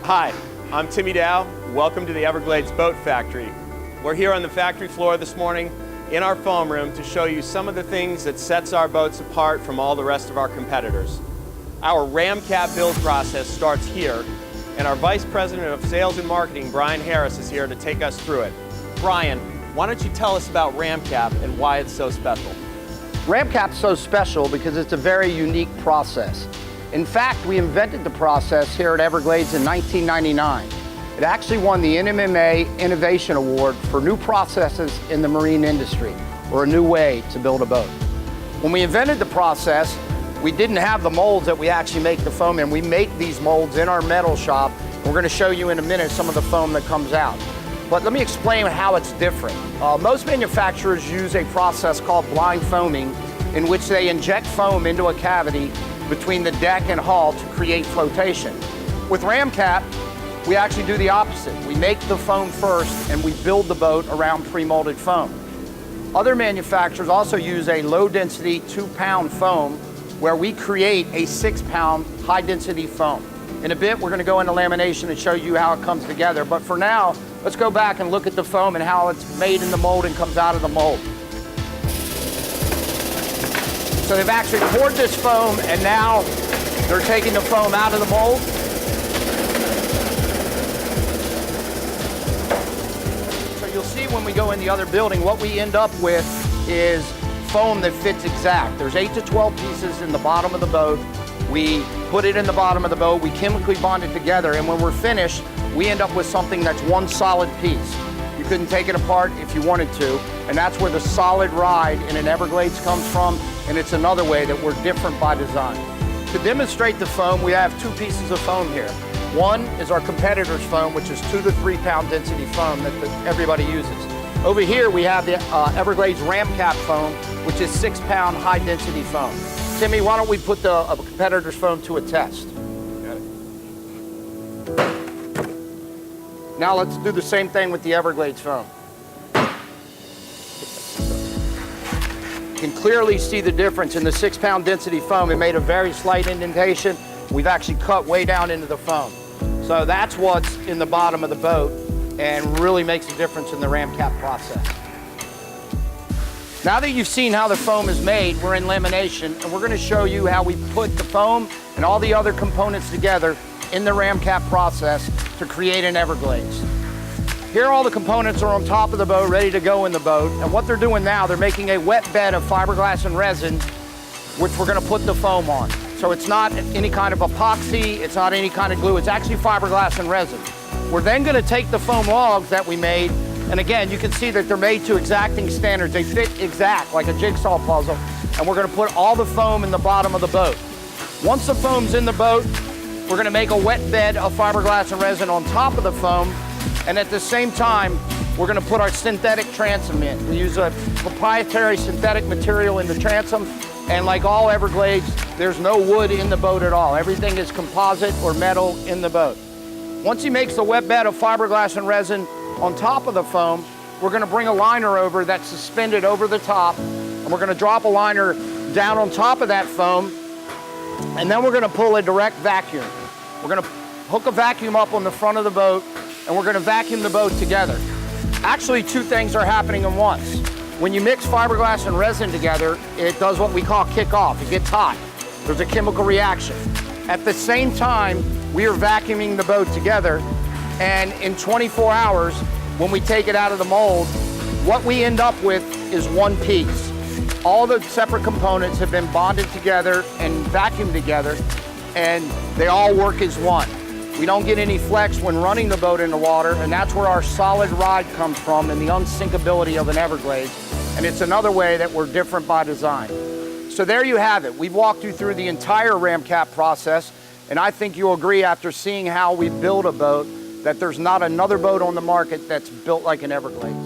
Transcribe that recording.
Hi, I'm Timmy Dow. Welcome to the Everglades Boat Factory. We're here on the factory floor this morning in our foam room to show you some of the things that sets our boats apart from all the rest of our competitors. Our RAMCAP build process starts here, and our Vice President of Sales and Marketing, Brian Harris, is here to take us through it. Brian, why don't you tell us about RAMCAP and why it's so special? RAMCAP's so special because it's a very unique process. In fact, we invented the process here at Everglades in 1999. It actually won the NMMA Innovation Award for new processes in the marine industry, or a new way to build a boat. When we invented the process, we didn't have the molds that we actually make the foam in. We make these molds in our metal shop. We're going to show you in a minute some of the foam that comes out. But let me explain how it's different. Most manufacturers use a process called blind foaming, in which they inject foam into a cavity between the deck and hull to create flotation. With RAMCAP, we actually do the opposite. We make the foam first and we build the boat around pre-molded foam. Other manufacturers also use a low-density 2-pound foam where we create a 6-pound high-density foam. In a bit, we're going to go into lamination and show you how it comes together. But for now, let's go back and look at the foam and how it's made in the mold and comes out of the mold. So they've actually poured this foam, and now they're taking the foam out of the mold. So you'll see when we go in the other building, what we end up with is foam that fits exact. There's 8 to 12 pieces in the bottom of the boat. We put it in the bottom of the boat, we chemically bond it together, and when we're finished, we end up with something that's one solid piece. You couldn't take it apart if you wanted to, and that's where the solid ride in an Everglades comes from, and it's another way that we're different by design. To demonstrate the foam, we have 2 pieces of foam here. One is our competitor's foam, which is 2 to 3 pound density foam that everybody uses. Over here, we have the Everglades RAMCAP foam, which is 6-pound high density foam. Timmy, why don't we put the competitor's foam to a test? Got it. Now let's do the same thing with the Everglades foam. You can clearly see the difference in the 6-pound density foam. It made a very slight indentation. We've actually cut way down into the foam. So that's what's in the bottom of the boat and really makes a difference in the RAMCAP process. Now that you've seen how the foam is made, we're in lamination, and we're going to show you how we put the foam and all the other components together in the RAMCAP process to create an Everglades. Here all the components are on top of the boat, ready to go in the boat, and what they're doing now, they're making a wet bed of fiberglass and resin, which we're going to put the foam on. So it's not any kind of epoxy, it's not any kind of glue, it's actually fiberglass and resin. We're then going to take the foam logs that we made, and again, you can see that they're made to exacting standards. They fit exact, like a jigsaw puzzle, and we're going to put all the foam in the bottom of the boat. Once the foam's in the boat, we're going to make a wet bed of fiberglass and resin on top of the foam, and at the same time, we're going to put our synthetic transom in. We use a proprietary synthetic material in the transom, and like all Everglades, there's no wood in the boat at all. Everything is composite or metal in the boat. Once he makes the wet bed of fiberglass and resin on top of the foam, we're going to bring a liner over that's suspended over the top, and we're going to drop a liner down on top of that foam, and then we're going to pull a direct vacuum. We're going to hook a vacuum up on the front of the boat, and we're going to vacuum the boat together. Actually, 2 things are happening at once. When you mix fiberglass and resin together, it does what we call kick-off. It gets hot. There's a chemical reaction. At the same time, we are vacuuming the boat together, and in 24 hours, when we take it out of the mold, what we end up with is one piece. All the separate components have been bonded together and vacuumed together, and they all work as one. We don't get any flex when running the boat in the water, and that's where our solid ride comes from and the unsinkability of an Everglades. And it's another way that we're different by design. So there you have it. We've walked you through the entire RAMCAP process, and I think you'll agree after seeing how we build a boat that there's not another boat on the market that's built like an Everglades.